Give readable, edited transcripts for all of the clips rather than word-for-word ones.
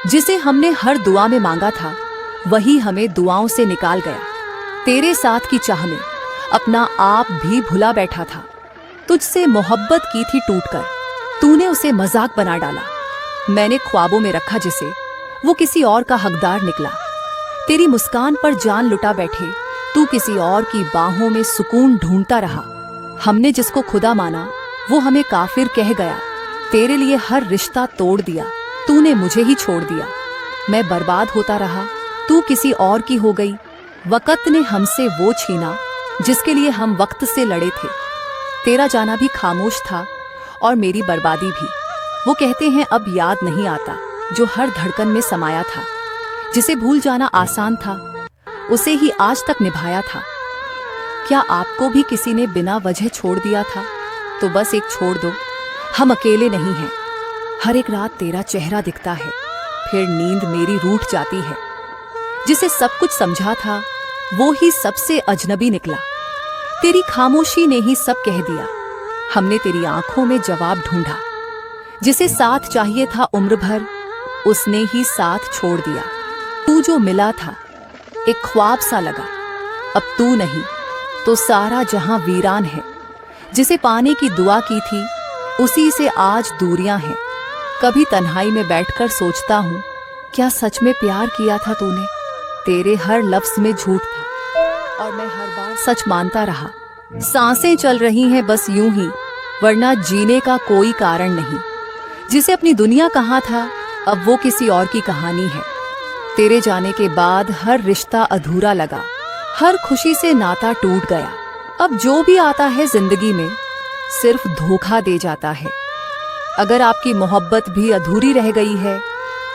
जिसे हमने हर दुआ में मांगा था वही हमें दुआओं से निकाल गया। तेरे साथ की चाह में अपना आप भी भुला बैठा था। तुझसे मोहब्बत की थी टूटकर, तूने उसे मजाक बना डाला। मैंने ख्वाबों में रखा जिसे, वो किसी और का हकदार निकला। तेरी मुस्कान पर जान लुटा बैठे तू किसी और की बाहों में सुकून ढूंढता रहा। हमने जिसको खुदा माना वो हमें काफिर कह गया। तेरे लिए हर रिश्ता तोड़ दिया, तूने मुझे ही छोड़ दिया। मैं बर्बाद होता रहा, तू किसी और की हो गई। वक़्त ने हमसे वो छीना जिसके लिए हम वक्त से लड़े थे। तेरा जाना भी खामोश था और मेरी बर्बादी भी। वो कहते हैं अब याद नहीं आता जो हर धड़कन में समाया था। जिसे भूल जाना आसान था उसे ही आज तक निभाया था। क्या आपको भी किसी ने बिना वजह छोड़ दिया था? तो बस एक छोड़ दो, हम अकेले नहीं हैं। हर एक रात तेरा चेहरा दिखता है, फिर नींद मेरी रूठ जाती है। जिसे सब कुछ समझा था वो ही सबसे अजनबी निकला। तेरी खामोशी ने ही सब कह दिया। हमने तेरी आंखों में जवाब ढूंढा। जिसे साथ चाहिए था उम्र भर उसने ही साथ छोड़ दिया। तू जो मिला था एक ख्वाब सा लगा, अब तू नहीं तो सारा जहां वीरान है। जिसे पाने की दुआ की थी उसी से आज दूरियां हैं। कभी तन्हाई में बैठकर सोचता हूँ क्या सच में प्यार किया था तूने? तेरे हर लफ्ज में झूठ था और मैं हर बार सच मानता रहा। सांसें चल रही हैं बस यूं ही, वरना जीने का कोई कारण नहीं। जिसे अपनी दुनिया कहा था अब वो किसी और की कहानी है। तेरे जाने के बाद हर रिश्ता अधूरा लगा, हर खुशी से नाता टूट गया। अब जो भी आता है जिंदगी में सिर्फ धोखा दे जाता है। अगर आपकी मोहब्बत भी अधूरी रह गई है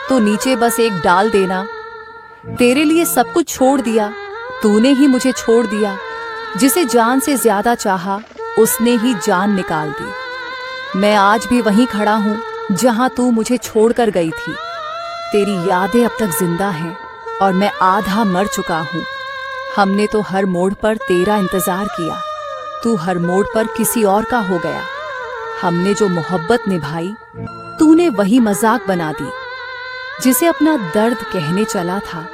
तो नीचे बस एक डाल देना। तेरे लिए सब कुछ छोड़ दिया, तूने ही मुझे छोड़ दिया। जिसे जान से ज्यादा चाहा उसने ही जान निकाल दी। मैं आज भी वहीं खड़ा हूँ जहां तू मुझे छोड़कर गई थी। तेरी यादें अब तक जिंदा हैं और मैं आधा मर चुका हूँ। हमने तो हर मोड़ पर तेरा इंतजार किया, तू हर मोड़ पर किसी और का हो गया। हमने जो मोहब्बत निभाई तूने वही मजाक बना दी। जिसे अपना दर्द कहने चला था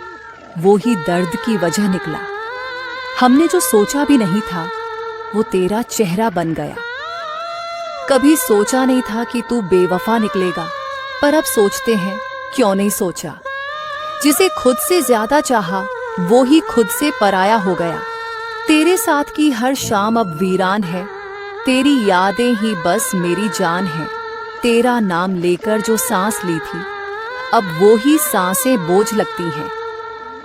वो ही दर्द की वजह निकला। हमने जो सोचा भी नहीं था वो तेरा चेहरा बन गया। कभी सोचा नहीं था कि तू बेवफा निकलेगा, पर अब सोचते हैं क्यों नहीं सोचा। जिसे खुद से ज्यादा चाहा वो ही खुद से पराया हो गया। तेरे साथ की हर शाम अब वीरान है, तेरी यादें ही बस मेरी जान है। तेरा नाम लेकर जो सांस ली थी अब वो ही सांसें बोझ लगती हैं।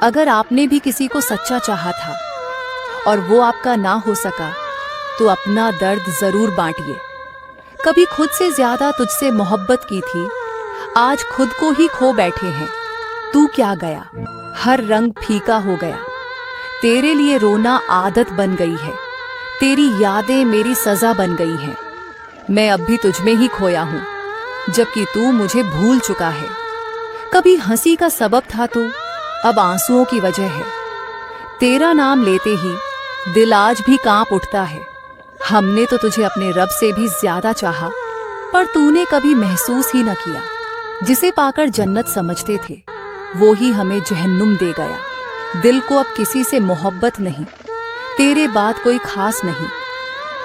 अगर आपने भी किसी को सच्चा चाहा था और वो आपका ना हो सका तो अपना दर्द जरूर बांटिए। कभी खुद से ज्यादा तुझसे मोहब्बत की थी, आज खुद को ही खो बैठे हैं। तू क्या गया, हर रंग फीका हो गया। तेरे लिए रोना आदत बन गई है, तेरी यादें मेरी सजा बन गई हैं। मैं अब भी तुझ में ही खोया हूँ जबकि तू मुझे भूल चुका है। कभी हंसी का सबब था तू, अब आंसुओं की वजह है। तेरा नाम लेते ही दिल आज भी कांप उठता है। हमने तो तुझे अपने रब से भी ज्यादा चाहा, पर तूने कभी महसूस ही न किया। जिसे पाकर जन्नत समझते थे वो ही हमें जहन्नुम दे गया। दिल को अब किसी से मोहब्बत नहीं, तेरे बाद कोई खास नहीं।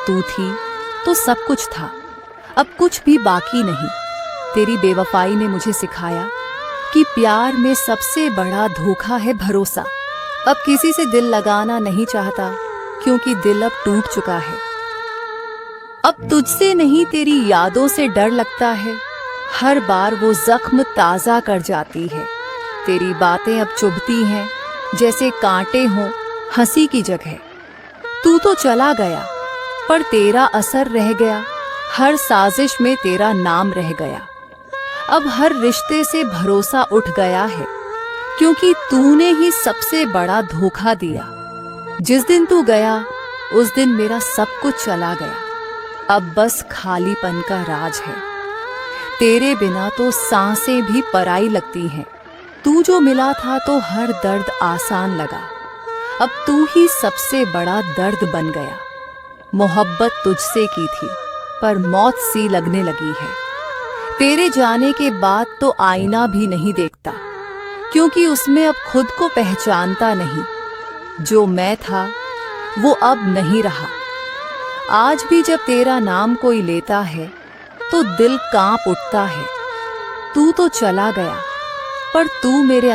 तू थी तो सब कुछ था, अब कुछ भी बाकी नहीं। तेरी बेवफाई ने मुझे सिखाया कि प्यार में सबसे बड़ा धोखा है भरोसा। अब किसी से दिल लगाना नहीं चाहता क्योंकि दिल अब टूट चुका है। अब तुझसे नहीं तेरी यादों से डर लगता है, हर बार वो जख्म ताज़ा कर जाती है। तेरी बातें अब चुभती हैं जैसे कांटे हों हंसी की जगह। तू तो चला गया पर तेरा असर रह गया, हर साजिश में तेरा नाम रह गया। अब हर रिश्ते से भरोसा उठ गया है क्योंकि तूने ही सबसे बड़ा धोखा दिया। जिस दिन तू गया उस दिन मेरा सब कुछ चला गया, अब बस खालीपन का राज है। तेरे बिना तो सांसें भी पराई लगती हैं। तू जो मिला था तो हर दर्द आसान लगा, अब तू ही सबसे बड़ा दर्द बन गया। मोहब्बत तुझसे की थी पर मौत सी लगने लगी है। तेरे जाने के बाद तो आईना भी नहीं देखता, क्योंकि उसमें अब खुद को पहचानता नहीं। जो मैं था वो अब नहीं रहा। आज भी जब तेरा नाम कोई लेता है तो दिल कांप उठता है। तू तो चला गया, पर तू मेरे